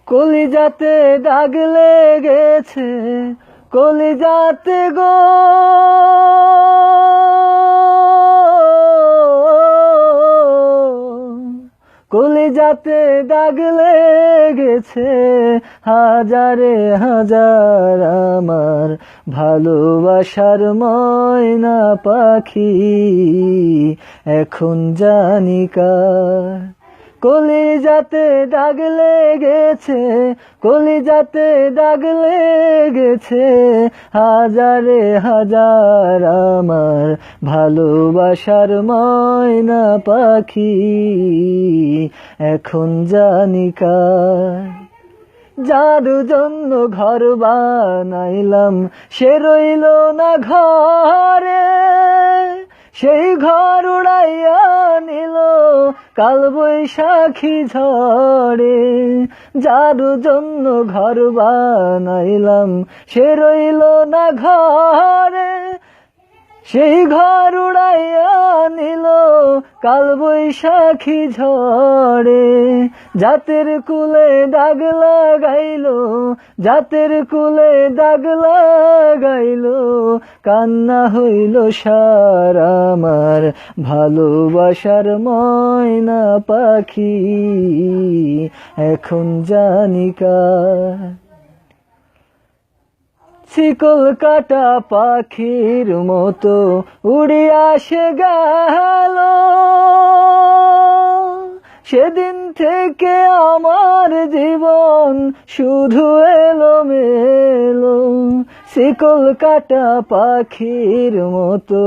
কলিজাতে দাগ লেগেছে, কলিজাতে গো, কলিজাতে দাগ লেগেছে, হাজারে হাজার আমার ভালোবাসার ময়না পাখি, এখন জানি কার। কলিজাতে দাগ লেগেছে, কলিজাতে দাগ লেগেছে, হাজারে হাজার আমার ভালোবাসার ময়না পাখি, এখন জানি কার। যার জন্য ঘর বানাইলাম সে রইল না ঘরে, সেই ঘর উড়াইয়া নিল কাল বৈশাখী ঝড়ে। যার জন্য ঘর বানাইলাম সে রইল না ঘরে, সেই ঘর উড়াইয়া নিল কাল বৈশাখী ঝড়ে। জাতের কুলে দাগ লাগাইল, জাতের কুলে দাগ লাগাইল, কান্না হইল সার আমার ভালোবাসার ময়না পাখি, এখন জানি কার। শিকল কাটা পাখির মতো উড়িয়া সে গেল, সেদিন থেকে আমার জীবন শুধু এলোমেলো। শিকল কাটা পাখির মতো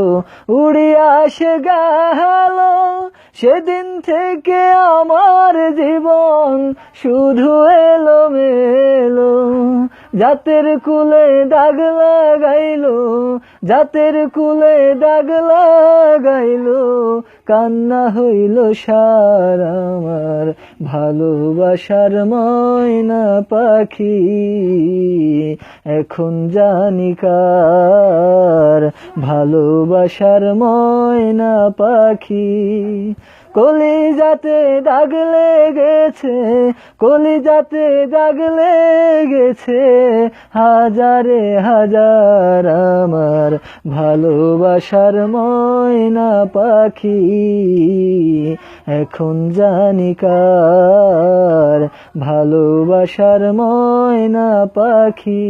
উড়িয়া সে গেল, সেদিন থেকে আমার জীবন শুধু এলোমেলো। জাতের কুলে দাগ লাগাইল, জাতের কুলে দাগ লাগাইল, কান্না হইল সার আমার ভালোবাসার ময়না পাখি, এখন জানি কার ভালোবাসার ময়না পাখি। কলিজাতে দাগ লেগেছে, কলিজাতে দাগ লেগেছে, হাজারে হাজার আমার ভালোবাসার ময়না পাখি, এখন জানি কার ভালোবাসার ময়না পাখি।